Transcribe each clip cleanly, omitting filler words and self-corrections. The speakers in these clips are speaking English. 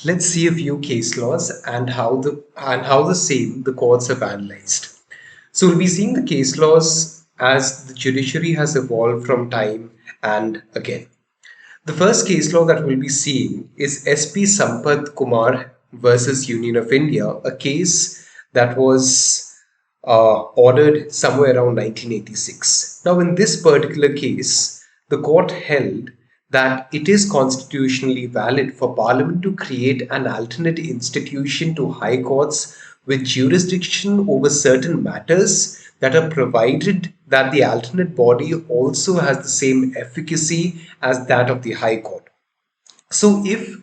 Let's see a few case laws and how the same the courts have analyzed. So we'll be seeing the case laws as the judiciary has evolved from time and again. The first case law that we'll be seeing is SP Sampath Kumar versus Union of India, a case that was ordered somewhere around 1986. Now, in this particular case, the court held that it is constitutionally valid for Parliament to create an alternate institution to high courts with jurisdiction over certain matters that are provided that the alternate body also has the same efficacy as that of the High Court. So, if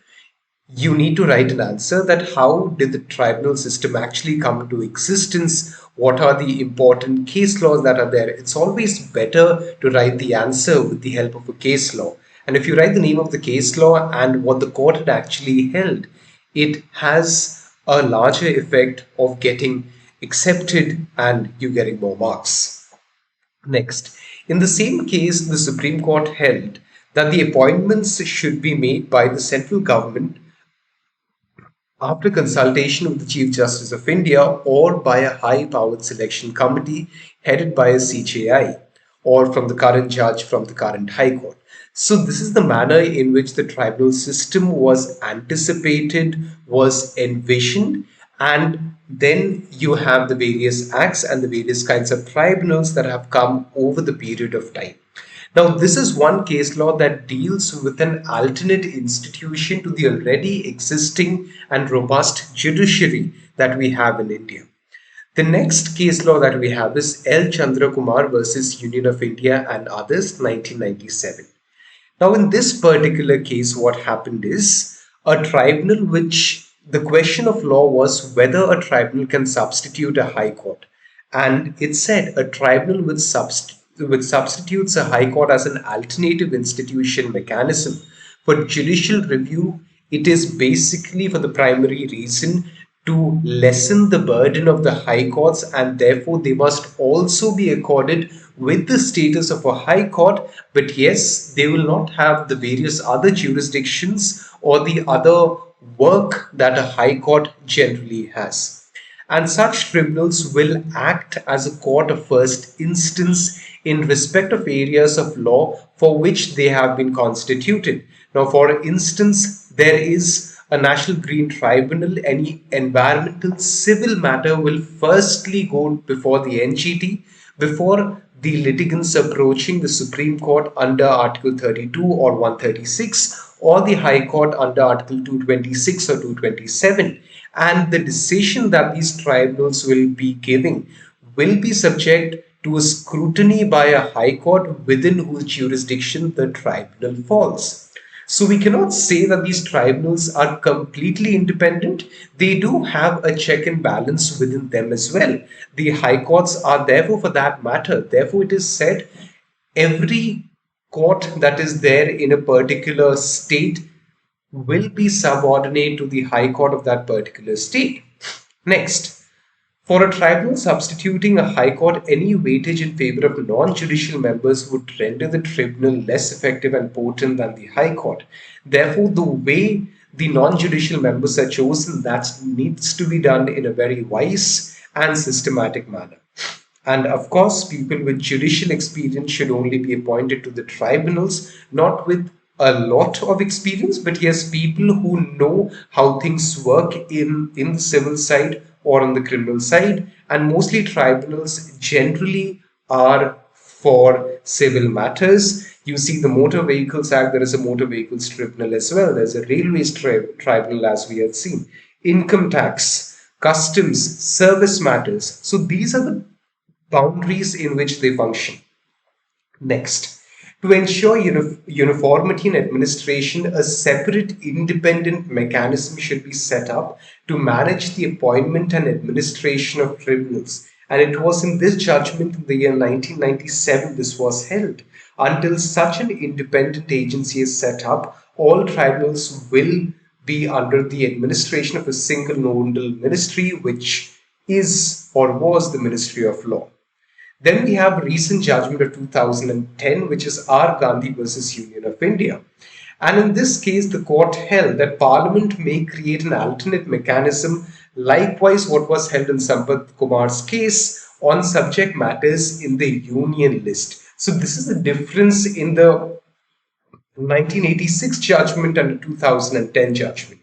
you need to write an answer that how did the tribunal system actually come into existence, what are the important case laws that are there, it's always better to write the answer with the help of a case law. And if you write the name of the case law and what the court had actually held, it has a larger effect of getting accepted and you getting more marks. Next, in the same case, the Supreme Court held that the appointments should be made by the central government after consultation with the Chief Justice of India or by a high-powered selection committee headed by a CJI or from the current judge from the current High Court. So this is the manner in which the tribunal system was anticipated, was envisioned, and then you have the various acts and the various kinds of tribunals that have come over the period of time. Now, this is one case law that deals with an alternate institution to the already existing and robust judiciary that we have in India. The next case law that we have is L. Chandra Kumar versus Union of India and others, 1997. Now, in this particular case, what happened is a tribunal which the question of law was whether a tribunal can substitute a high court. And it said a tribunal which substitutes a high court as an alternative institution mechanism for judicial review, it is basically for the primary reason to lessen the burden of the high courts, and therefore they must also be accorded with the status of a high court, but yes, they will not have the various other jurisdictions or the other work that a high court generally has. And such tribunals will act as a court of first instance in respect of areas of law for which they have been constituted. Now, for instance, there is a National Green Tribunal. Any environmental civil matter will firstly go before the NGT before the litigants approaching the Supreme Court under Article 32 or 136 or the High Court under Article 226 or 227. And the decision that these tribunals will be giving will be subject to a scrutiny by a high court within whose jurisdiction the tribunal falls. So we cannot say that these tribunals are completely independent. They do have a check and balance within them as well. The high courts are therefore for that matter. Therefore, it is said every court that is there in a particular state will be subordinate to the high court of that particular state. Next, for a tribunal substituting a high court, any weightage in favor of non-judicial members would render the tribunal less effective and potent than the high court. Therefore, the way the non-judicial members are chosen, that needs to be done in a very wise and systematic manner. And of course, people with judicial experience should only be appointed to the tribunals, not with a lot of experience, but yes, people who know how things work in the civil side or on the criminal side. And mostly tribunals generally are for civil matters. You see the Motor Vehicles Act, there is a Motor Vehicles Tribunal as well. There's a Railways Tribunal, as we have seen. Income tax, customs, service matters. So these are the boundaries in which they function. Next, to ensure uniformity in administration, a separate independent mechanism should be set up to manage the appointment and administration of tribunals. And it was in this judgment in the year 1997 this was held. Until such an independent agency is set up, all tribunals will be under the administration of a single nodal ministry, which is or was the Ministry of Law. Then we have recent judgment of 2010, which is R. Gandhi versus Union of India. And in this case, the court held that Parliament may create an alternate mechanism, likewise, what was held in Sampath Kumar's case on subject matters in the union list. So, this is the difference in the 1986 judgment and the 2010 judgment.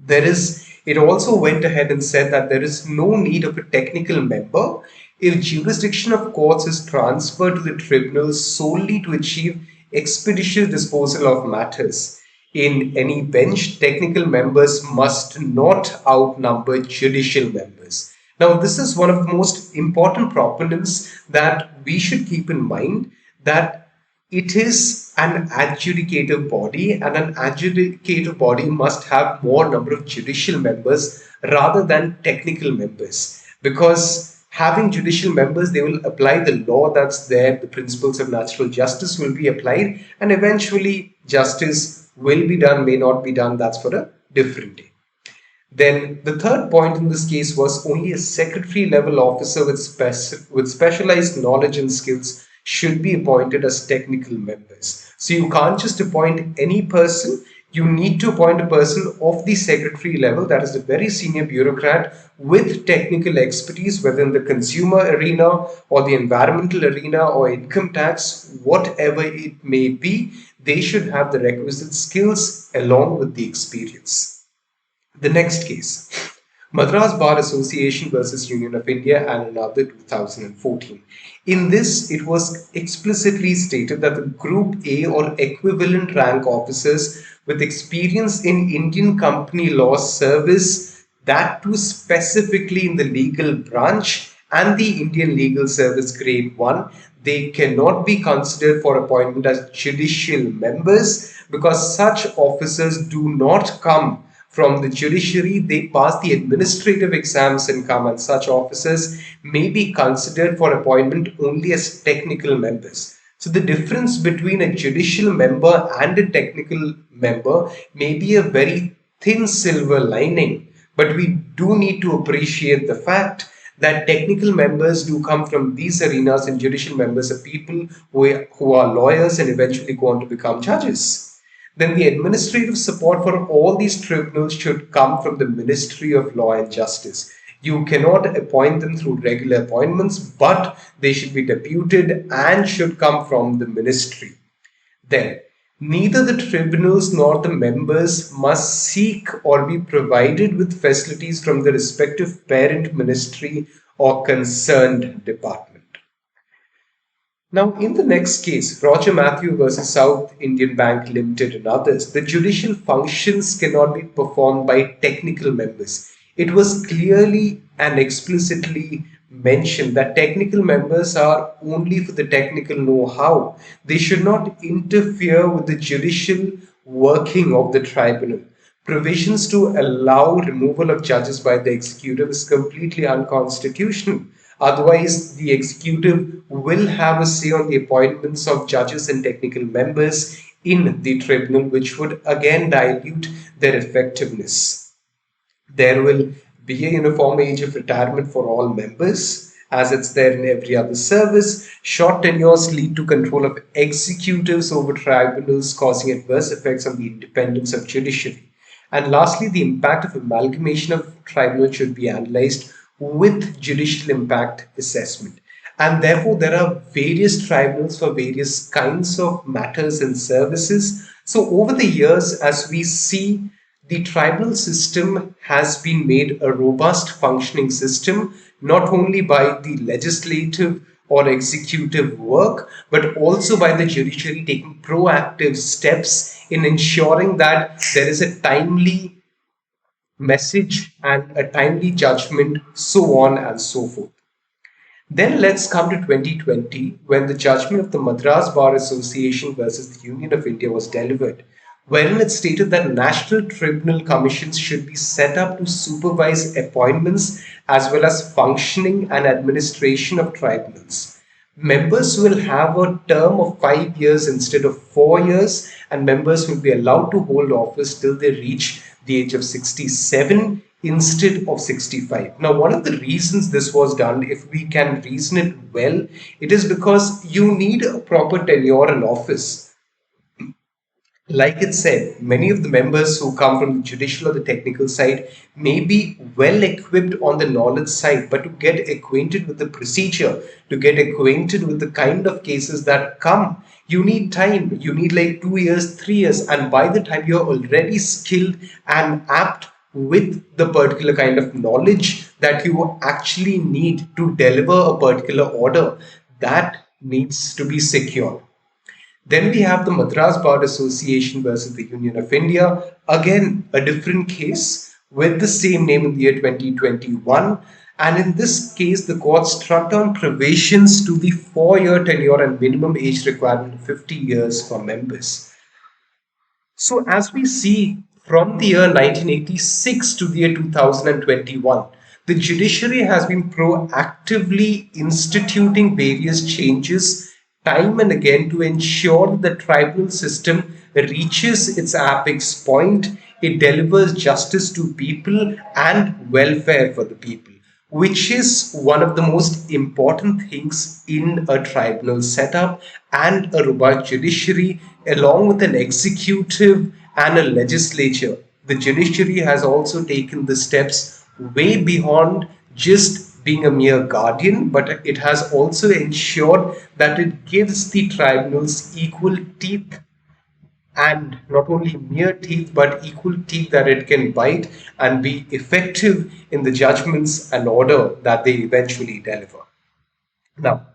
It also went ahead and said that there is no need of a technical member if jurisdiction of courts is transferred to the tribunals solely to achieve expeditious disposal of matters. In any bench, technical members must not outnumber judicial members. Now, this is one of the most important proponents that we should keep in mind, that it is an adjudicative body, and an adjudicative body must have more number of judicial members rather than technical members, because having judicial members, they will apply the law that's there, the principles of natural justice will be applied, and eventually justice will be done, may not be done, that's for a different day. Then the third point in this case was only a secretary level officer with specialized knowledge and skills should be appointed as technical members. So you can't just appoint any person. You need to appoint a person of the secretary level, that is a very senior bureaucrat with technical expertise, whether in the consumer arena or the environmental arena or income tax, whatever it may be, they should have the requisite skills along with the experience. The next case, Madras Bar Association versus Union of India and another 2014. In this, it was explicitly stated that the Group A or equivalent rank officers with experience in Indian company law service, that too specifically in the legal branch and the Indian Legal Service Grade 1, they cannot be considered for appointment as judicial members because such officers do not come from the judiciary. They pass the administrative exams and come, and such officers may be considered for appointment only as technical members. So the difference between a judicial member and a technical member may be a very thin silver lining, but we do need to appreciate the fact that technical members do come from these arenas and judicial members are people who are lawyers and eventually go on to become judges. Then the administrative support for all these tribunals should come from the Ministry of Law and Justice. You cannot appoint them through regular appointments, but they should be deputed and should come from the ministry. Then, neither the tribunals nor the members must seek or be provided with facilities from the respective parent ministry or concerned department. Now, in the next case, Roger Matthew versus South Indian Bank Limited and others, the judicial functions cannot be performed by technical members. It was clearly and explicitly mentioned that technical members are only for the technical know-how. They should not interfere with the judicial working of the tribunal. Provisions to allow removal of judges by the executive is completely unconstitutional. Otherwise, the executive will have a say on the appointments of judges and technical members in the tribunal, which would again dilute their effectiveness. There will be a uniform age of retirement for all members, as it's there in every other service. Short tenures lead to control of executives over tribunals, causing adverse effects on the independence of judiciary. And lastly, the impact of amalgamation of tribunals should be analyzed with judicial impact assessment. And therefore, there are various tribunals for various kinds of matters and services. So over the years, as we see, the tribunal system has been made a robust functioning system, not only by the legislative or executive work, but also by the judiciary taking proactive steps in ensuring that there is a timely message and a timely judgment, so on and so forth. Then let's come to 2020, when the judgment of the Madras Bar Association versus the Union of India was delivered, wherein it stated that national tribunal commissions should be set up to supervise appointments as well as functioning and administration of tribunals. Members will have a term of 5 years instead of 4 years, and members will be allowed to hold office till they reach the age of 67 instead of 65. Now, one of the reasons this was done, if we can reason it well, it is because you need a proper tenure in office. Like it said, many of the members who come from the judicial or the technical side may be well equipped on the knowledge side, but to get acquainted with the procedure, to get acquainted with the kind of cases that come, you need time. You need like 2 years, 3 years, and by the time you're already skilled and apt with the particular kind of knowledge that you actually need to deliver a particular order, that needs to be secure. Then we have the Madras Bar Association versus the Union of India. Again, a different case with the same name in the year 2021. And in this case, the court struck down provisions to the 4 year tenure and minimum age requirement of 50 years for members. So, as we see from the year 1986 to the year 2021, the judiciary has been proactively instituting various changes time and again to ensure the tribunal system reaches its apex point. It delivers justice to people and welfare for the people, which is one of the most important things in a tribunal setup and a robust judiciary, along with an executive and a legislature. The judiciary has also taken the steps way beyond just being a mere guardian, but it has also ensured that it gives the tribunals equal teeth, and not only mere teeth but equal teeth that it can bite and be effective in the judgments and order that they eventually deliver. Now,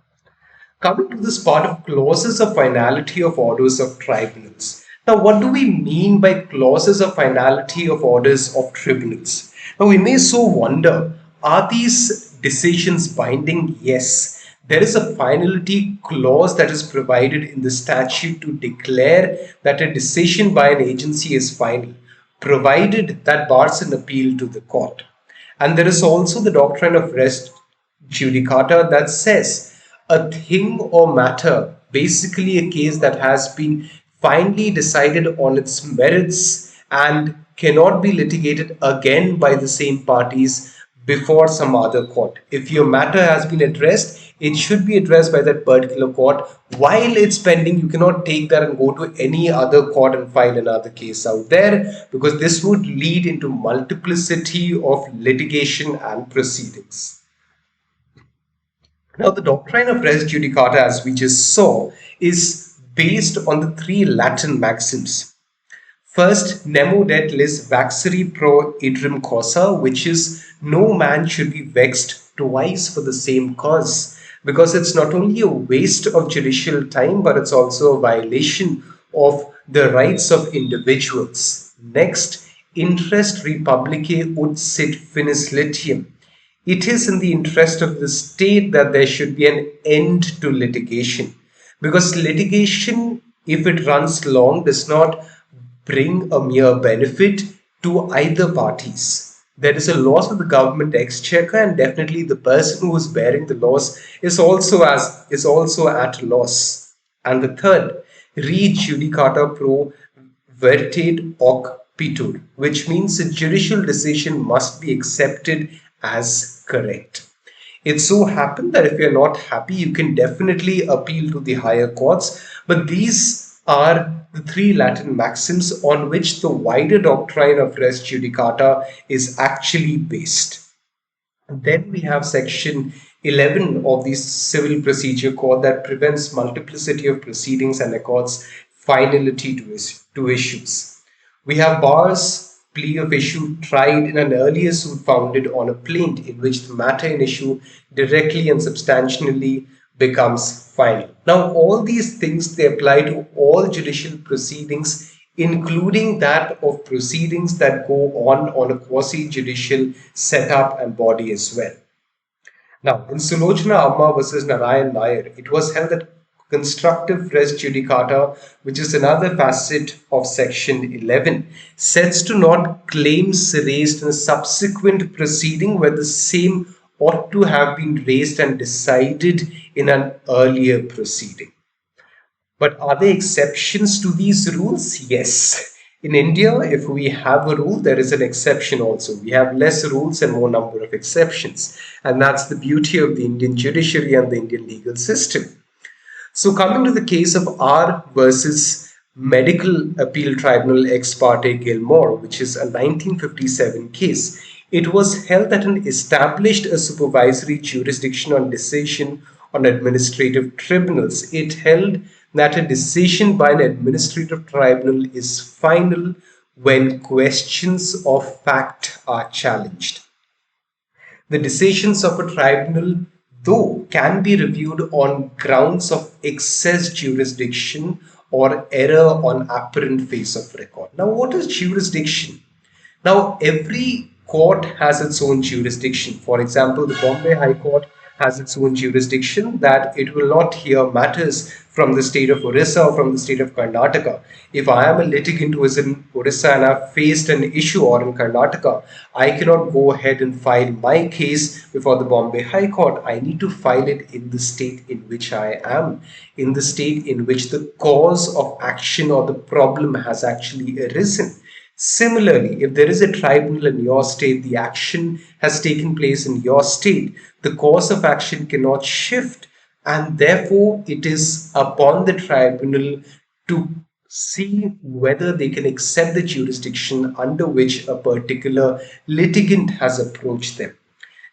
coming to this part of clauses of finality of orders of tribunals. Now, what do we mean by clauses of finality of orders of tribunals? Now, we may so wonder, are these decisions binding? Yes. There is a finality clause that is provided in the statute to declare that a decision by an agency is final, provided that bars an appeal to the court. And there is also the doctrine of res judicata that says a thing or matter, basically a case that has been finally decided on its merits and cannot be litigated again by the same parties before some other court. If your matter has been addressed, it should be addressed by that particular court. While it's pending, you cannot take that and go to any other court and file another case out there, because this would lead into multiplicity of litigation and proceedings. Now, the doctrine of res judicata, as we just saw, is based on the three Latin maxims. First, nemo det lis vexere pro idem causa, which is no man should be vexed twice for the same cause, because it's not only a waste of judicial time, but it's also a violation of the rights of individuals. Next, interest republicae ut sit finis litium. It is in the interest of the state that there should be an end to litigation, because litigation, if it runs long, does not bring a mere benefit to either parties. There is a loss of the government exchequer, and definitely the person who is bearing the loss is also at loss. And the third, re judicata pro veritate hoc pitur, which means a judicial decision must be accepted as correct. It so happened that if you're not happy, you can definitely appeal to the higher courts, but these are the three Latin maxims on which the wider doctrine of res judicata is actually based. And then we have section 11 of the Civil Procedure Code that prevents multiplicity of proceedings and accords finality to issues. We have bars plea of issue tried in an earlier suit founded on a plaint in which the matter in issue directly and substantially becomes final. Now, all these things, they apply to all judicial proceedings, including that of proceedings that go on a quasi-judicial setup and body as well. Now, in Sulochana Amma versus Narayan Nair, it was held that constructive res judicata, which is another facet of section 11, sets to not claims raised in a subsequent proceeding where the same ought to have been raised and decided in an earlier proceeding. But are there exceptions to these rules? Yes. In India, if we have a rule, there is an exception also. We have less rules and more number of exceptions. And that's the beauty of the Indian judiciary and the Indian legal system. So coming to the case of R versus Medical Appeal Tribunal ex parte Gilmore, which is a 1957 case. It was held that an established a supervisory jurisdiction on decision on administrative tribunals. It held that a decision by an administrative tribunal is final when questions of fact are challenged. The decisions of a tribunal, though, can be reviewed on grounds of excess jurisdiction or error on apparent face of record. Now, what is jurisdiction? Now, every court has its own jurisdiction. For example, the Bombay High Court has its own jurisdiction that it will not hear matters from the state of Orissa or from the state of Karnataka. If I am a litigant who is in Orissa and I've faced an issue, or in Karnataka, I cannot go ahead and file my case before the Bombay High Court. I need to file it in the state in which I am, in the state in which the cause of action or the problem has actually arisen. Similarly, if there is a tribunal in your state, the action has taken place in your state, the course of action cannot shift, and therefore it is upon the tribunal to see whether they can accept the jurisdiction under which a particular litigant has approached them.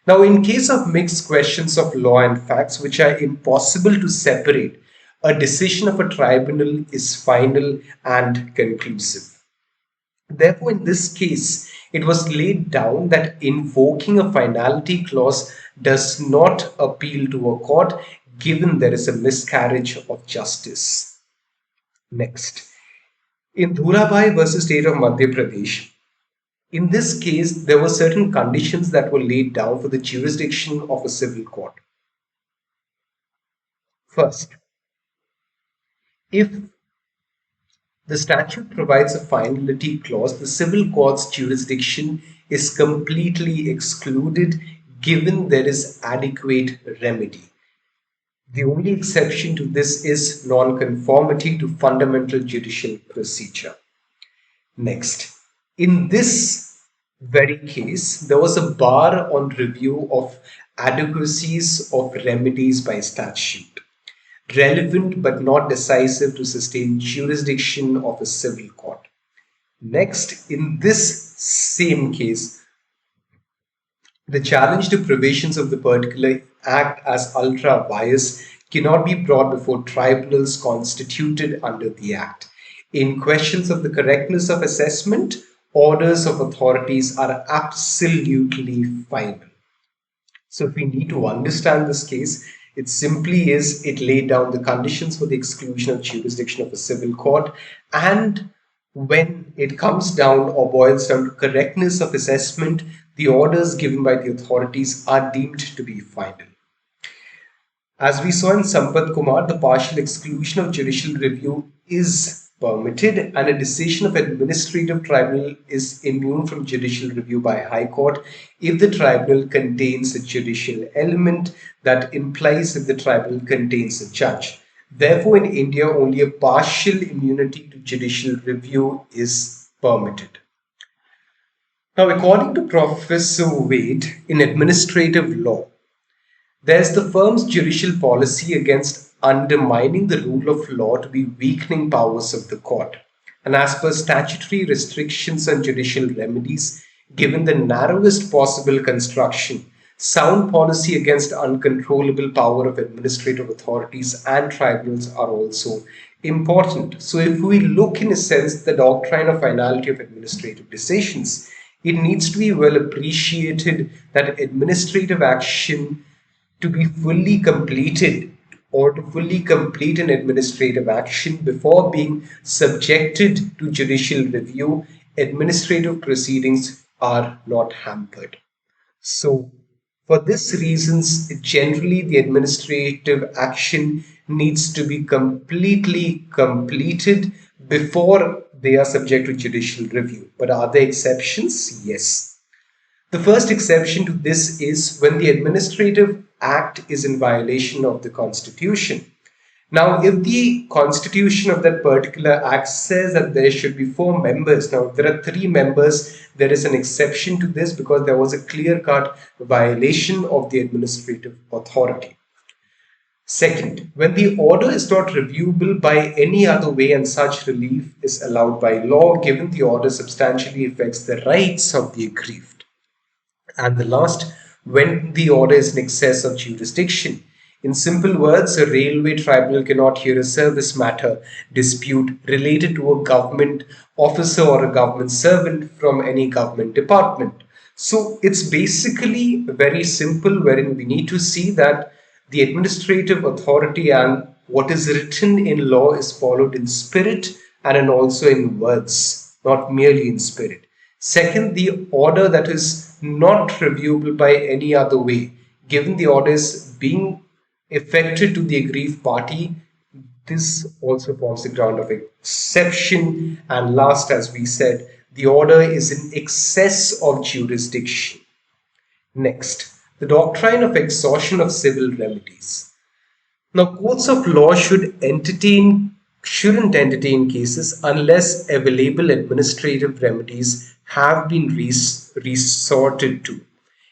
Now, in case of mixed questions of law and facts which are impossible to separate, a decision of a tribunal is final and conclusive. Therefore, in this case, it was laid down that invoking a finality clause does not appeal to a court given there is a miscarriage of justice. Next, in Dhurabai versus State of Madhya Pradesh, in this case, there were certain conditions that were laid down for the jurisdiction of a civil court. First, if the statute provides a finality clause, the civil court's jurisdiction is completely excluded given there is adequate remedy. The only exception to this is non-conformity to fundamental judicial procedure. Next, in this very case, there was a bar on review of adequacies of remedies by statute, relevant but not decisive to sustain jurisdiction of a civil court. Next, in this same case, the challenge to provisions of the particular act as ultra vires cannot be brought before tribunals constituted under the act. In questions of the correctness of assessment, orders of authorities are absolutely final. So if we need to understand this case, it simply is it laid down the conditions for the exclusion of jurisdiction of a civil court, and when it comes down or boils down to correctness of assessment, the orders given by the authorities are deemed to be final. As we saw in Sampath Kumar, the partial exclusion of judicial review is permitted, and a decision of administrative tribunal is immune from judicial review by High Court if the tribunal contains a judicial element that implies that the tribunal contains a judge. Therefore, in India, only a partial immunity to judicial review is permitted. Now, according to Professor Wade, in administrative law, there's the firm's judicial policy against undermining the rule of law to be weakening powers of the court. And as per statutory restrictions on judicial remedies, given the narrowest possible construction, sound policy against uncontrollable power of administrative authorities and tribunals are also important. So if we look in a sense the doctrine of finality of administrative decisions, it needs to be well appreciated that administrative action to be fully completed or to fully complete an administrative action before being subjected to judicial review, administrative proceedings are not hampered. So for these reasons, generally the administrative action needs to be completely completed before they are subject to judicial review. But are there exceptions? Yes. The first exception to this is when the administrative act is in violation of the Constitution. Now, if the Constitution of that particular act says that there should be 4 members, now there are 3 members, there is an exception to this because there was a clear-cut violation of the administrative authority. Second, when the order is not reviewable by any other way and such relief is allowed by law, given the order substantially affects the rights of the aggrieved. And the last, when the order is in excess of jurisdiction. In simple words, a railway tribunal cannot hear a service matter dispute related to a government officer or a government servant from any government department. So it's basically very simple, wherein we need to see that the administrative authority and what is written in law is followed in spirit and also in words, not merely in spirit. Second, the order that is not reviewable by any other way, given the order is being effected to the aggrieved party, this also forms the ground of exception. And last, as we said, the order is in excess of jurisdiction. Next, the doctrine of exhaustion of civil remedies. Now, courts of law shouldn't entertain cases unless available administrative remedies have been resorted to.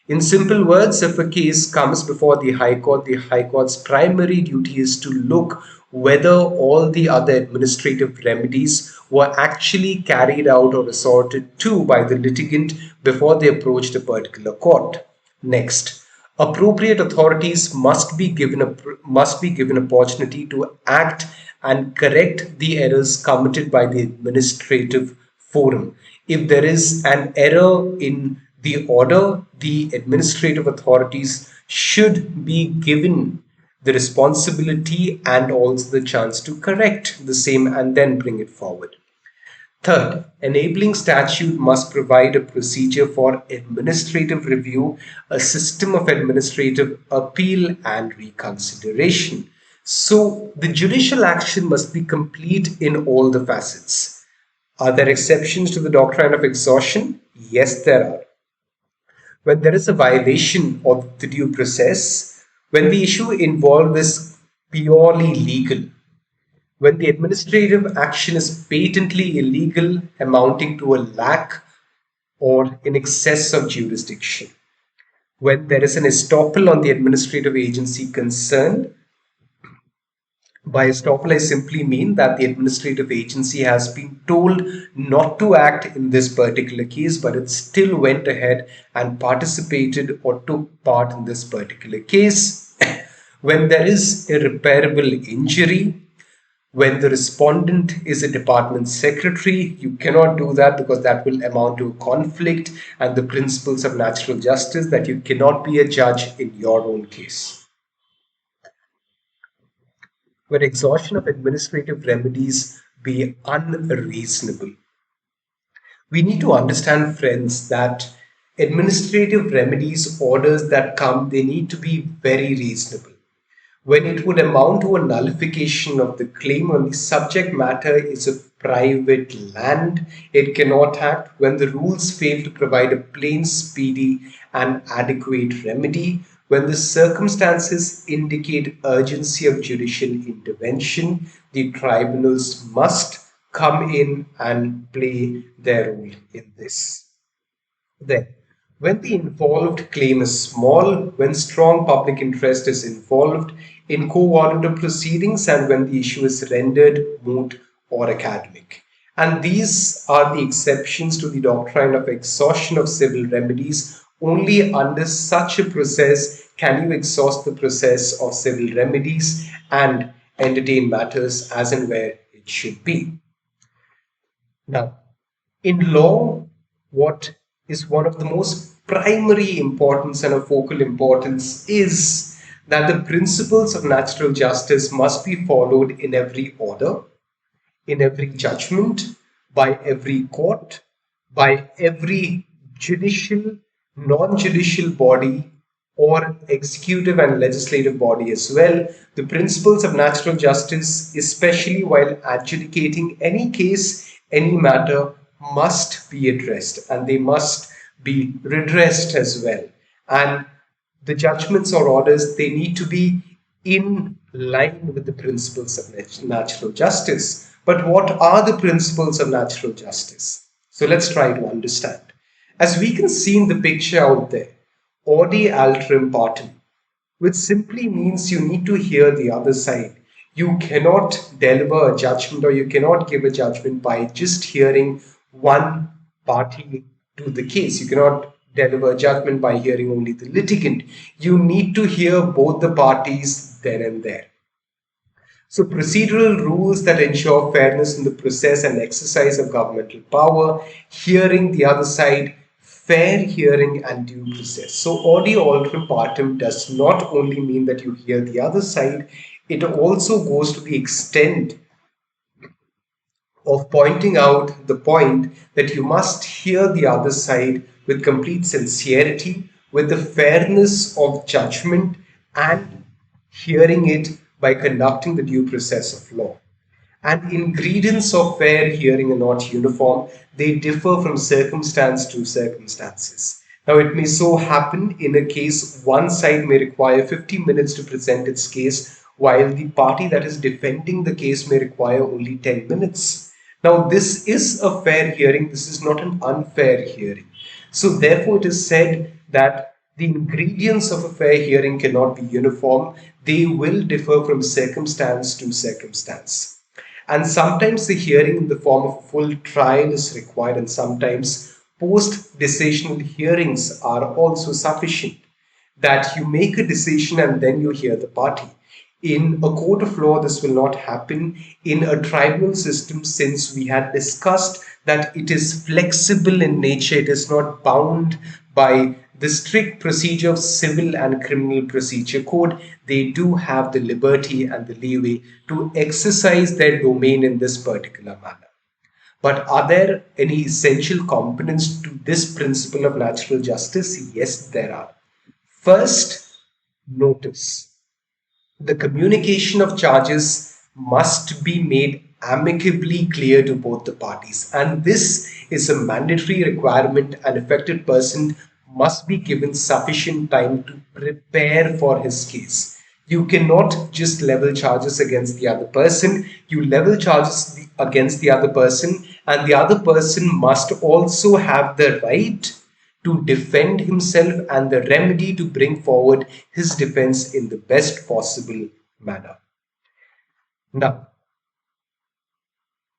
In simple words, if a case comes before the High Court's primary duty is to look whether all the other administrative remedies were actually carried out or resorted to by the litigant before they approached a particular court. Next, appropriate authorities must be given opportunity to act and correct the errors committed by the administrative forum. If there is an error in the order, the administrative authorities should be given the responsibility and also the chance to correct the same and then bring it forward. Third, enabling statute must provide a procedure for administrative review, a system of administrative appeal and reconsideration. So the judicial action must be complete in all the facets. Are there exceptions to the doctrine of exhaustion? Yes, there are. When there is a violation of the due process, when the issue involved is purely legal, when the administrative action is patently illegal, amounting to a lack or in excess of jurisdiction, when there is an estoppel on the administrative agency concerned. By estoppel, I simply mean that the administrative agency has been told not to act in this particular case, but it still went ahead and participated or took part in this particular case. When there is irreparable injury, when the respondent is a department secretary, you cannot do that because that will amount to a conflict and the principles of natural justice that you cannot be a judge in your own case. When exhaustion of administrative remedies be unreasonable. We need to understand, friends, that administrative remedies, orders that come, they need to be very reasonable. When it would amount to a nullification of the claim when the subject matter is a private land, it cannot act. When the rules fail to provide a plain, speedy, and adequate remedy, when the circumstances indicate urgency of judicial intervention, the tribunals must come in and play their role in this. Then, when the involved claim is small, when strong public interest is involved in co-warrantor proceedings, and when the issue is rendered moot or academic. And these are the exceptions to the doctrine of exhaustion of civil remedies. Only under such a process can you exhaust the process of civil remedies and entertain matters as and where it should be. Now, in law, what is one of the most primary importance and of focal importance is that the principles of natural justice must be followed in every order, in every judgment, by every court, by every judicial, non-judicial body, or executive and legislative body as well. The principles of natural justice, especially while adjudicating any case, any matter, must be addressed and they must be redressed as well. And the judgments or orders, they need to be in line with the principles of natural justice. But what are the principles of natural justice? So let's try to understand. As we can see in the picture out there, Audi alterum partem. which simply means you need to hear the other side. You cannot deliver a judgment or you cannot give a judgment by just hearing one party to the case. You cannot deliver a judgment by hearing only the litigant. You need to hear both the parties then and there. So, procedural rules that ensure fairness in the process and exercise of governmental power, hearing the other side, fair hearing, and due process. So, audio alterum partem does not only mean that you hear the other side, it also goes to the extent of pointing out the point that you must hear the other side with complete sincerity, with the fairness of judgment, and hearing it by conducting the due process of law. And ingredients of fair hearing are not uniform, they differ from circumstance to circumstances. Now, it may so happen in a case one side may require 50 minutes to present its case, while the party that is defending the case may require only 10 minutes. Now, this is a fair hearing, this is not an unfair hearing. So, therefore, it is said that the ingredients of a fair hearing cannot be uniform, they will differ from circumstance to circumstance. And sometimes the hearing in the form of a full trial is required, and sometimes post decisional hearings are also sufficient. That you make a decision and then you hear the party. In a court of law, this will not happen. In a tribunal system, since we had discussed that it is flexible in nature, it is not bound by the strict procedure of civil and criminal procedure code, they do have the liberty and the leeway to exercise their domain in this particular manner. But are there any essential components to this principle of natural justice? Yes, there are. First, notice. The communication of charges must be made amicably clear to both the parties, and this is a mandatory requirement. An affected person must be given sufficient time to prepare for his case. You cannot just level charges against the other person. You level charges against the other person, and the other person must also have the right to defend himself and the remedy to bring forward his defense in the best possible manner. Now,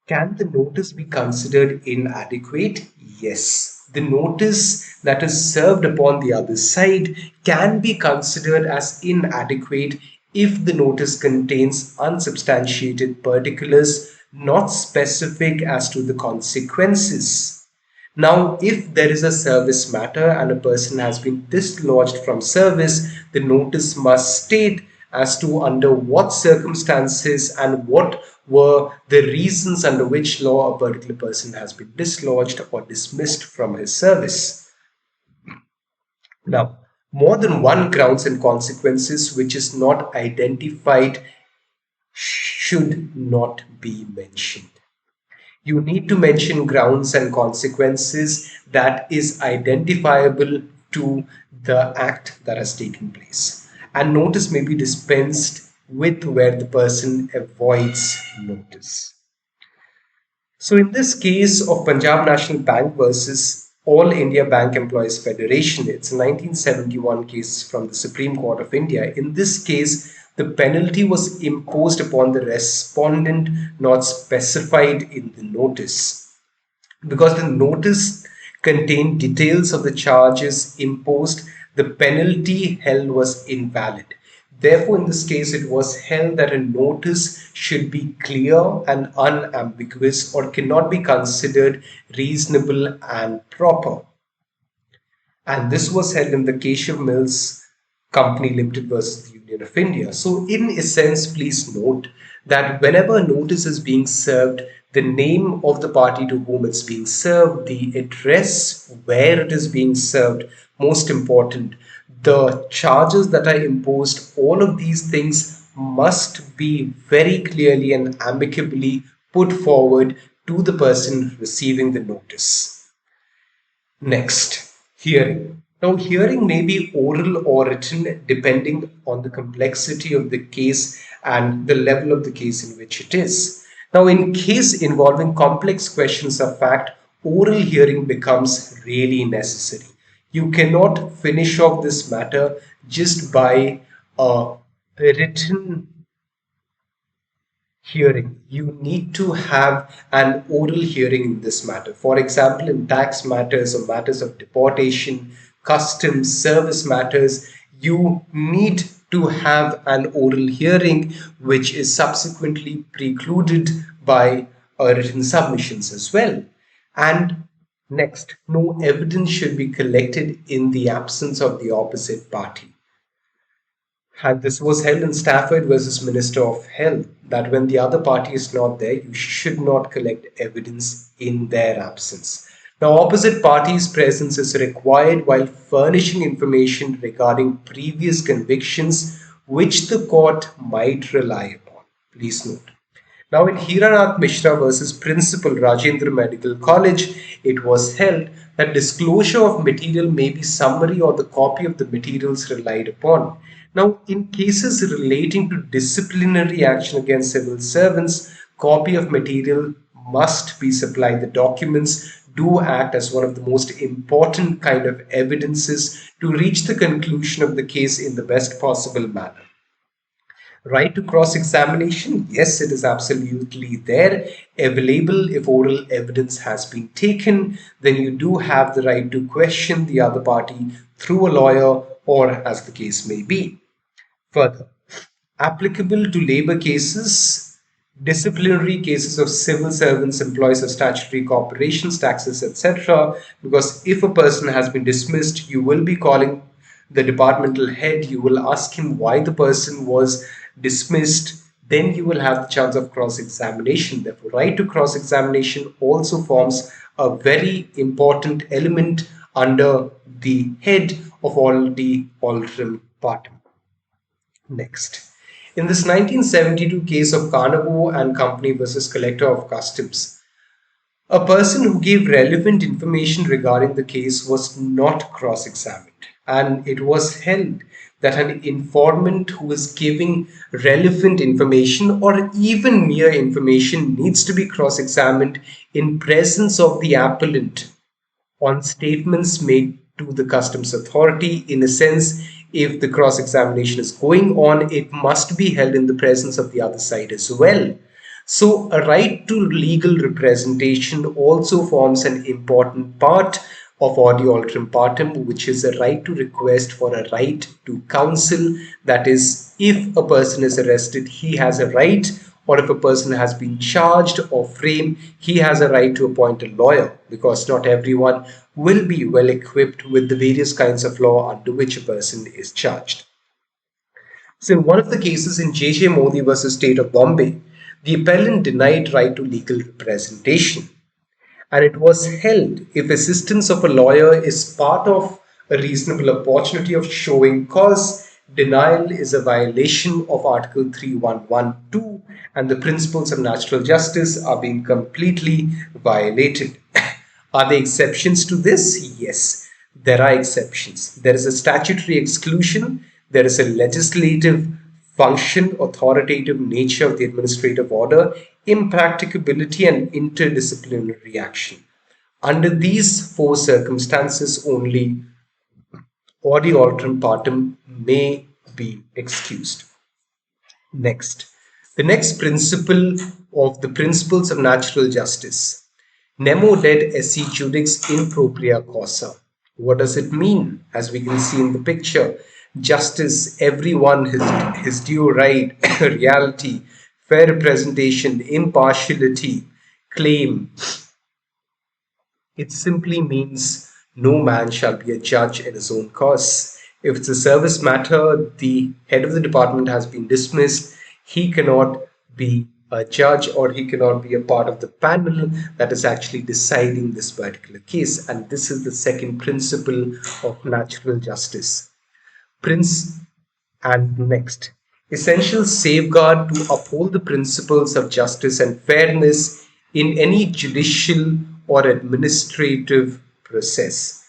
can the notice be considered inadequate? Yes. The notice that is served upon the other side can be considered as inadequate if the notice contains unsubstantiated particulars not specific as to the consequences. Now, if there is a service matter and a person has been dislodged from service, the notice must state as to under what circumstances and what were the reasons under which law a particular person has been dislodged or dismissed from his service. Now, more than one grounds and consequences which is not identified should not be mentioned. You need to mention grounds and consequences that is identifiable to the act that has taken place. And notice may be dispensed with where the person avoids notice. So in this case of Punjab National Bank versus All India Bank Employees Federation, it's a 1971 case from the Supreme Court of India. In this case, the penalty was imposed upon the respondent not specified in the notice. Because the notice contained details of the charges imposed, the penalty held was invalid. Therefore, in this case, it was held that a notice should be clear and unambiguous or cannot be considered reasonable and proper. And this was held in the Keshav Mills Company Limited versus the Union of India. So, in essence, please note that whenever a notice is being served, the name of the party to whom it's being served, the address where it is being served, most important, the charges that are imposed, all of these things must be very clearly and amicably put forward to the person receiving the notice. Next, hearing. Now, hearing may be oral or written depending on the complexity of the case and the level of the case in which it is. Now, in case involving complex questions of fact, oral hearing becomes really necessary. You cannot finish off this matter just by a written hearing. You need to have an oral hearing in this matter. For example, in tax matters or matters of deportation, customs, service matters, you need to have an oral hearing, which is subsequently precluded by written submissions as well. And next, no evidence should be collected in the absence of the opposite party. And this was held in Stafford versus Minister of Health, that when the other party is not there, you should not collect evidence in their absence. Now, opposite party's presence is required while furnishing information regarding previous convictions which the court might rely upon. Please note. Now, in Hiranath Mishra versus Principal Rajendra Medical College, it was held that disclosure of material may be summary or the copy of the materials relied upon. Now, in cases relating to disciplinary action against civil servants, copy of material must be supplied. The documents do act as one of the most important kind of evidences to reach the conclusion of the case in the best possible manner. Right to cross examination, yes, it is absolutely there, available if oral evidence has been taken. Then you do have the right to question the other party through a lawyer or as the case may be. Further, applicable to labor cases, disciplinary cases of civil servants, employees of statutory corporations, taxes, etc. Because if a person has been dismissed, you will be calling the departmental head, you will ask him why the person was dismissed, then you will have the chance of cross examination. Therefore, right to cross examination also forms a very important element under the head of all the alterum partem. Next. In this 1972 case of Carnarvon and Company versus Collector of Customs, a person who gave relevant information regarding the case was not cross examined, and it was held that an informant who is giving relevant information or even mere information needs to be cross examined in presence of the appellant on statements made to the customs authority. In a sense, if the cross examination is going on, it must be held in the presence of the other side as well. So, a right to legal representation also forms an important part of audio alterum partem, which is a right to request for a right to counsel. That is, if a person is arrested, he has a right, or if a person has been charged or framed, he has a right to appoint a lawyer, because not everyone will be well equipped with the various kinds of law under which a person is charged. So, in one of the cases in J.J. Modi versus State of Bombay, the appellant denied right to legal representation, and it was held if assistance of a lawyer is part of a reasonable opportunity of showing cause, denial is a violation of Article 3112, and the principles of natural justice are being completely violated. Are there exceptions to this? Yes, there are exceptions. There is a statutory exclusion, there is a legislative function, authoritative nature of the administrative order, impracticability, and interdisciplinary action. Under these four circumstances, only audio alterum partem may be excused. Next, the next principle of the principles of natural justice. Nemo ded esse judex in propria causa. What does it mean? As we can see in the picture, justice, everyone his due right, reality, fair representation, impartiality, claim. It simply means no man shall be a judge in his own cause. If it's a service matter, the head of the department has been dismissed, he cannot be a judge, or he cannot be a part of the panel that is actually deciding this particular case. And this is the second principle of natural justice. Prince and next, essential safeguard to uphold the principles of justice and fairness in any judicial or administrative process.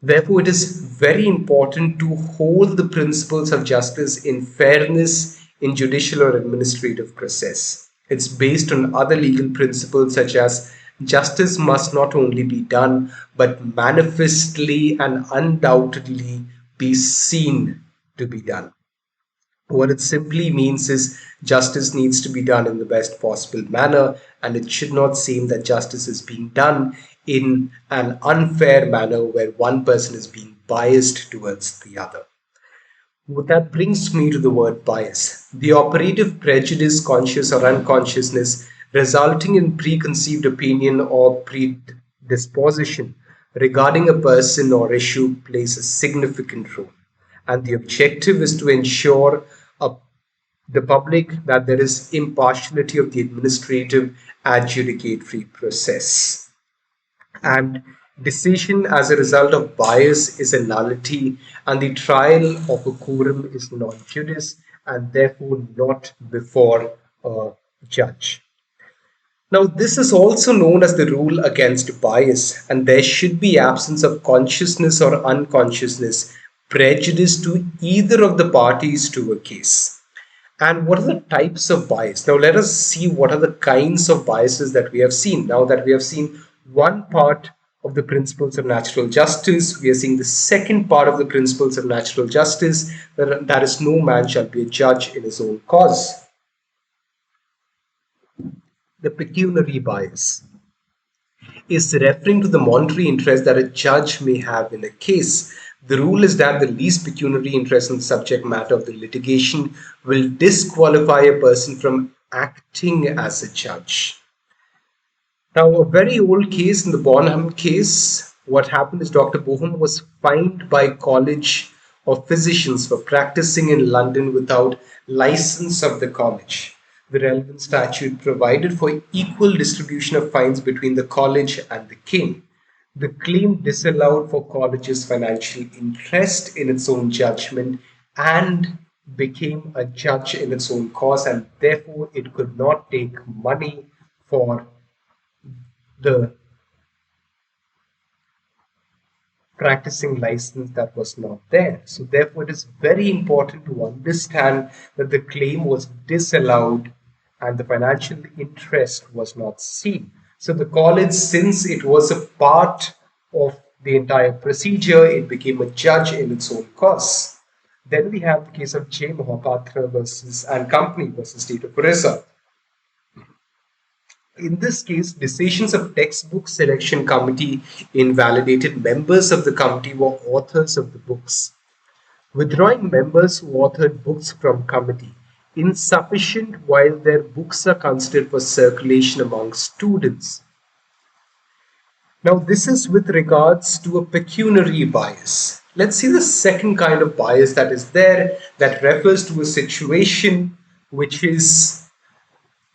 Therefore, it is very important to hold the principles of justice in fairness in judicial or administrative process. It's based on other legal principles such as justice must not only be done, but manifestly and undoubtedly be seen to be done. What it simply means is justice needs to be done in the best possible manner, and it should not seem that justice is being done in an unfair manner where one person is being biased towards the other. Well, that brings me to the word bias. The operative prejudice, conscious or unconsciousness, resulting in preconceived opinion or predisposition regarding a person or issue plays a significant role. And the objective is to ensure a, the public that there is impartiality of the administrative adjudicatory process, and decision as a result of bias is a nullity, and the trial of a quorum is non judice and therefore not before a judge. Now, this is also known as the rule against bias, and there should be absence of consciousness or unconsciousness prejudice to either of the parties to a case. And what are the types of bias? Now, let us see what are the kinds of biases that we have seen. Now that we have seen one part of the principles of natural justice, we are seeing the second part of the principles of natural justice, that is, no man shall be a judge in his own cause. The pecuniary bias is referring to the monetary interest that a judge may have in a case. The rule is that the least pecuniary interest in the subject matter of the litigation will disqualify a person from acting as a judge. Now, a very old case, in the Bonham case, what happened is Dr. Boham was fined by College of Physicians for practicing in London without license of the college. The relevant statute provided for equal distribution of fines between the college and the king. The claim disallowed for college's financial interest in its own judgment and became a judge in its own cause, and therefore it could not take money for the practicing license that was not there. So therefore it is very important to understand that the claim was disallowed and the financial interest was not seen. So the college, since it was a part of the entire procedure, it became a judge in its own cause. Then we have the case of J. Mohapatra versus and Company versus State of Orissa. In this case, decisions of textbook selection committee invalidated. Members of the committee were authors of the books. Withdrawing members who authored books from committee insufficient while their books are considered for circulation among students. Now, this is with regards to a pecuniary bias. Let's see the second kind of bias that is there, that refers to a situation which is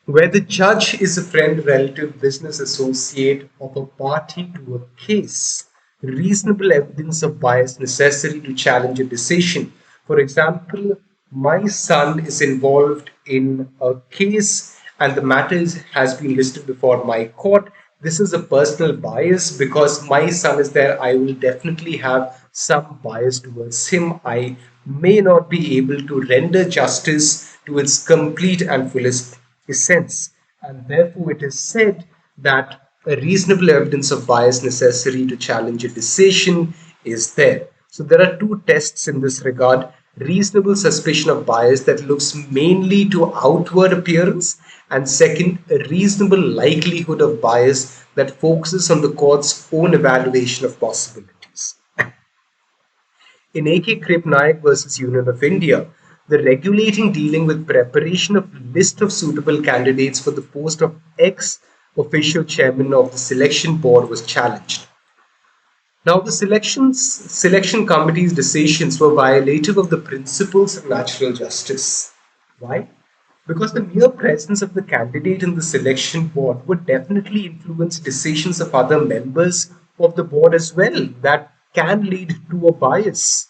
where the judge is a friend, relative, business associate of a party to a case. Reasonable evidence of bias necessary to challenge a decision. For example, my son is involved in a case and the matter has been listed before my court. This is a personal bias because my son is there. I will definitely have some bias towards him. I may not be able to render justice to its complete and fullest essence. And therefore, it is said that a reasonable evidence of bias necessary to challenge a decision is there. So there are two tests in this regard: reasonable suspicion of bias that looks mainly to outward appearance, and second, a reasonable likelihood of bias that focuses on the court's own evaluation of possibilities. In A.K. Krip Naik versus Union of India, the regulating dealing with preparation of list of suitable candidates for the post of ex-official chairman of the selection board was challenged. Now, the selection committee's decisions were violative of the principles of natural justice. Why? Because the mere presence of the candidate in the selection board would definitely influence decisions of other members of the board as well. That can lead to a bias.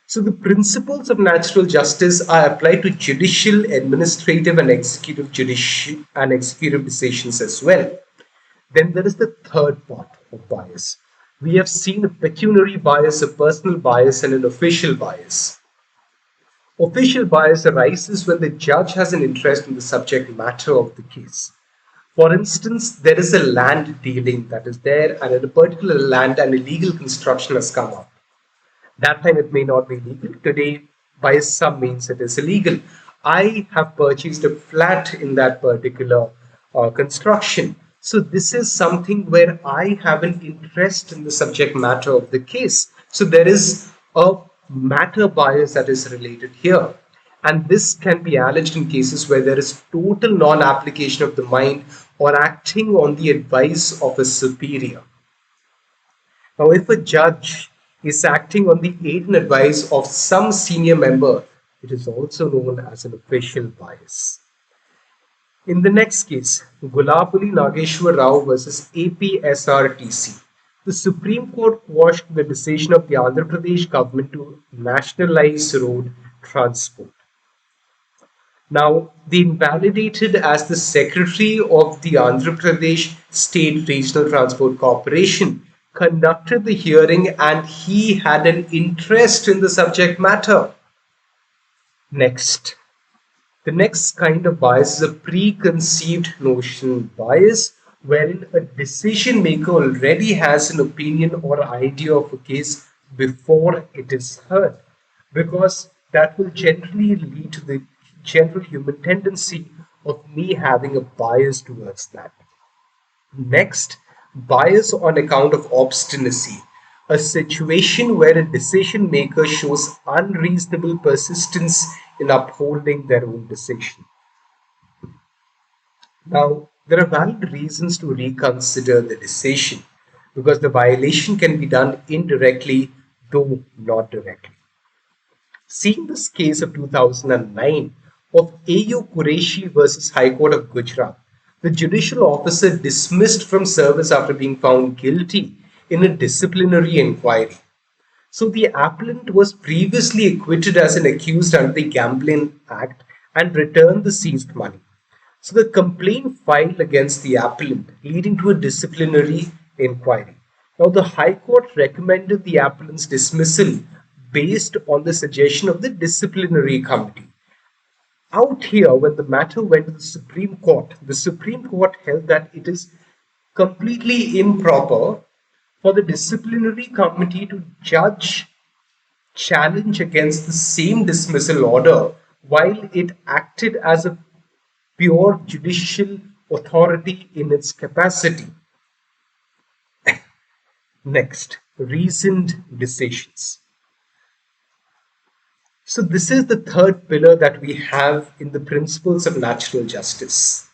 So the principles of natural justice are applied to judicial, administrative, and executive decisions as well. Then there is the third part of bias. We have seen a pecuniary bias, a personal bias, and an official bias. Official bias arises when the judge has an interest in the subject matter of the case. For instance, there is a land dealing that is there, and in a particular land, an illegal construction has come up. That time it may not be legal. Today, by some means it is illegal. I have purchased a flat in that particular construction. So this is something where I have an interest in the subject matter of the case. So there is a matter bias that is related here. And this can be alleged in cases where there is total non application of the mind or acting on the advice of a superior. Now, if a judge is acting on the aid and advice of some senior member, it is also known as an official bias. In the next case, Gulabuli Nageshwar Rao versus APSRTC, the Supreme Court quashed the decision of the Andhra Pradesh government to nationalize road transport. Now, the invalidated as the secretary of the Andhra Pradesh State Regional Transport Corporation conducted the hearing and he had an interest in the subject matter. Next, the next kind of bias is a preconceived notion bias, wherein a decision maker already has an opinion or idea of a case before it is heard, because that will generally lead to the general human tendency of me having a bias towards that. Next, bias on account of obstinacy, a situation where a decision maker shows unreasonable persistence in upholding their own decision. Now, there are valid reasons to reconsider the decision because the violation can be done indirectly, though not directly. Seeing this case of 2009 of A.U. Qureshi versus High Court of Gujarat, the judicial officer dismissed from service after being found guilty in a disciplinary inquiry. So the appellant was previously acquitted as an accused under the Gambling Act and returned the seized money. So the complaint filed against the appellant, leading to a disciplinary inquiry. Now the High Court recommended the appellant's dismissal based on the suggestion of the disciplinary committee. Out here, when the matter went to the Supreme Court held that it is completely improper for the disciplinary committee to judge challenge against the same dismissal order while it acted as a pure judicial authority in its capacity. Next, reasoned decisions. So this is the third pillar that we have in the principles of natural justice,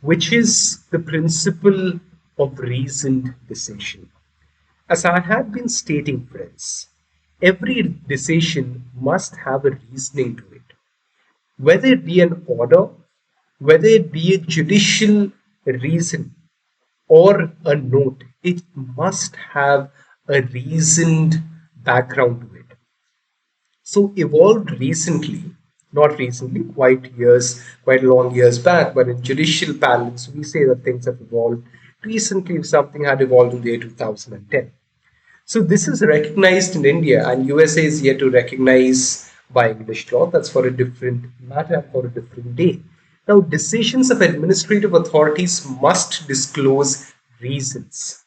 which is the principle of reasoned decision. As I had been stating, friends, every decision must have a reasoning to it. Whether it be an order, whether it be a judicial reason or a note, it must have a reasoned background to it. So evolved recently, not recently, quite long years back, but in judicial parlance, we say that things have evolved recently. Something had evolved in the year 2010. So this is recognized in India, and USA is yet to recognize by English law. That's for a different matter, for a different day. Now, decisions of administrative authorities must disclose reasons.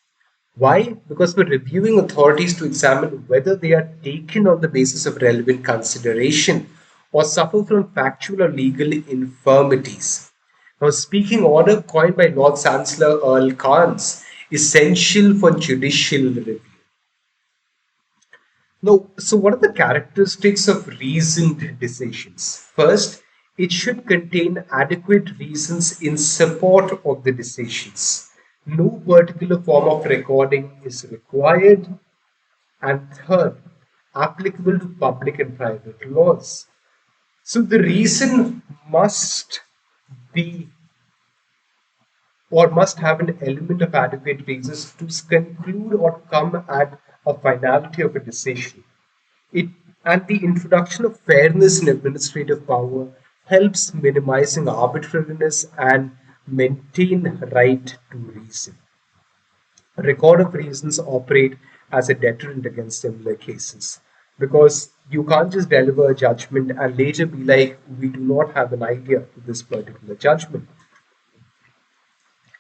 Why? Because we're reviewing authorities to examine whether they are taken on the basis of relevant consideration or suffer from factual or legal infirmities. Now, speaking order coined by Lord Chancellor Earl Cairns, essential for judicial review. Now, so what are the characteristics of reasoned decisions? First, it should contain adequate reasons in support of the decisions. No particular form of recording is required. And third, applicable to public and private laws. So the reason must be or must have an element of adequate reasons to conclude or come at a finality of a decision. And the introduction of fairness in administrative power helps minimizing arbitrariness and maintain right to reason. A record of reasons operate as a deterrent against similar cases because you can't just deliver a judgment and later be like, we do not have an idea to this particular judgment.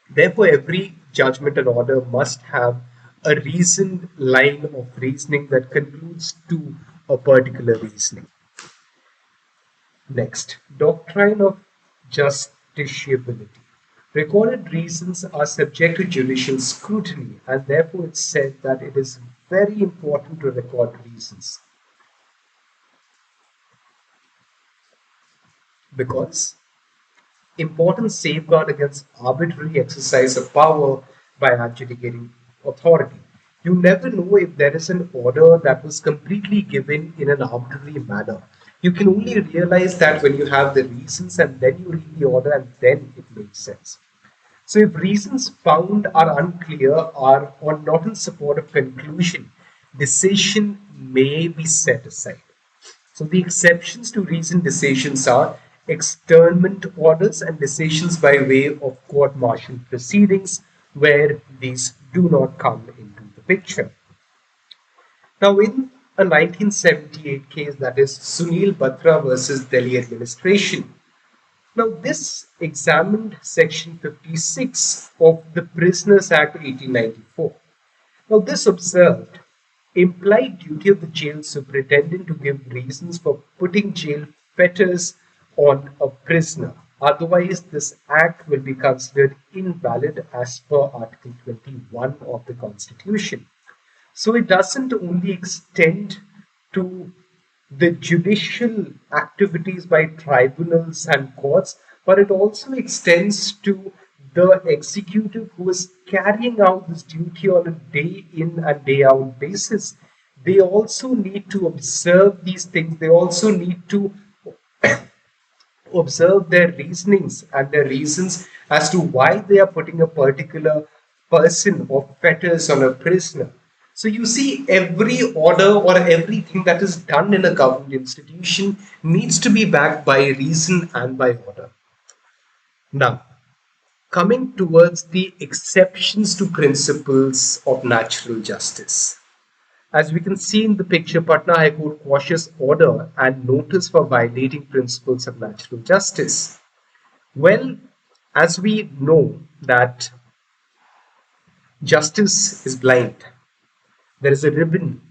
Therefore, every judgment and order must have a reasoned line of reasoning that concludes to a particular reasoning. Next, doctrine of justiciability. Recorded reasons are subject to judicial scrutiny, and therefore it's said that it is very important to record reasons because important safeguard against arbitrary exercise of power by adjudicating authority. You never know if there is an order that was completely given in an arbitrary manner. You can only realize that when you have the reasons and then you read the order and then it makes sense. So if reasons found are unclear or not in support of conclusion, decision may be set aside. So the exceptions to recent decisions are externment orders and decisions by way of court-martial proceedings where these do not come into the picture. Now in a 1978 case, that is Sunil Batra versus Delhi administration. Now this examined section 56 of the Prisoners Act 1894. Now this observed implied duty of the jail superintendent to give reasons for putting jail fetters on a prisoner. Otherwise, this act will be considered invalid as per Article 21 of the Constitution. So it doesn't only extend to the judicial activities by tribunals and courts, but it also extends to the executive who is carrying out this duty on a day in and day out basis. They also need to observe these things. They also need to observe their reasonings and their reasons as to why they are putting a particular person or fetters on a prisoner. So you see, every order or everything that is done in a government institution needs to be backed by reason and by order. Now, coming towards the exceptions to principles of natural justice. As we can see in the picture, Patna High Court quashes order and notice for violating principles of natural justice. Well, as we know that justice is blind, there is a ribbon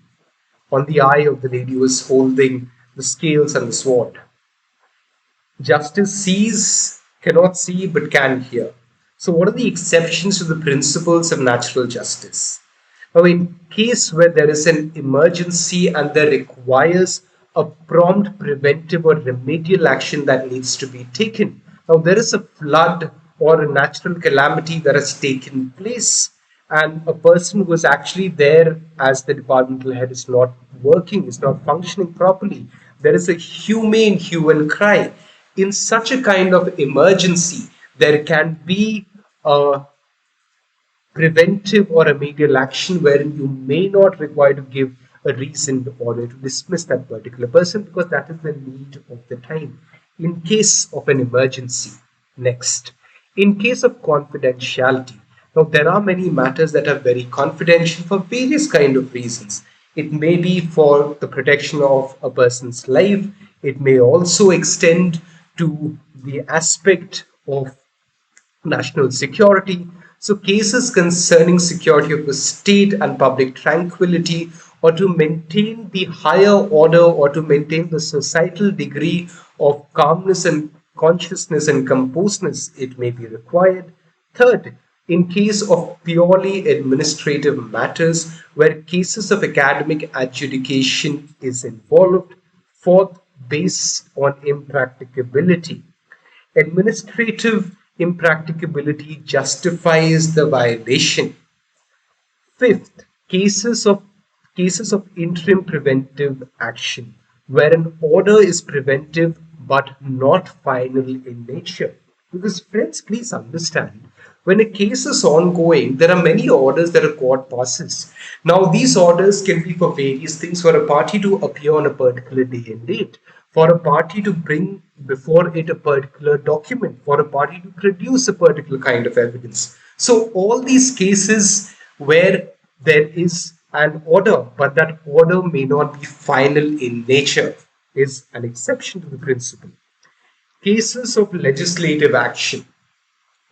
on the eye of the lady who is holding the scales and the sword. Justice sees, cannot see, but can hear. So what are the exceptions to the principles of natural justice? Now, in case where there is an emergency and there requires a prompt preventive or remedial action that needs to be taken. Now, there is a flood or a natural calamity that has taken place, and a person who is actually there as the departmental head is not working, is not functioning properly. There is a humane hue and cry. In such a kind of emergency, there can be a preventive or remedial action wherein you may not require to give a reasoned order to dismiss that particular person because that is the need of the time in case of an emergency. Next, in case of confidentiality. Now, there are many matters that are very confidential for various kind of reasons. It may be for the protection of a person's life. It may also extend to the aspect of national security. So cases concerning security of the state and public tranquility, or to maintain the higher order, or to maintain the societal degree of calmness and consciousness and composedness, it may be required. Third, in case of purely administrative matters where cases of academic adjudication is involved. Fourth, based on impracticability. Administrative impracticability justifies the violation. Fifth, cases of interim preventive action, where an order is preventive but not final in nature. Because friends, please understand, when a case is ongoing, there are many orders that a court passes. Now, these orders can be for various things: for a party to appear on a particular day and date, for a party to bring before it a particular document, for a party to produce a particular kind of evidence. So all these cases where there is an order, but that order may not be final in nature, is an exception to the principle. Cases of legislative action.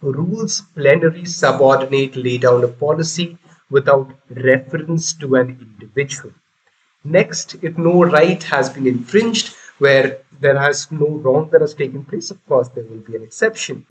Rules plenary subordinate lay down a policy without reference to an individual. Next, if no right has been infringed, where there has no wrong that has taken place, of course there will be an exception.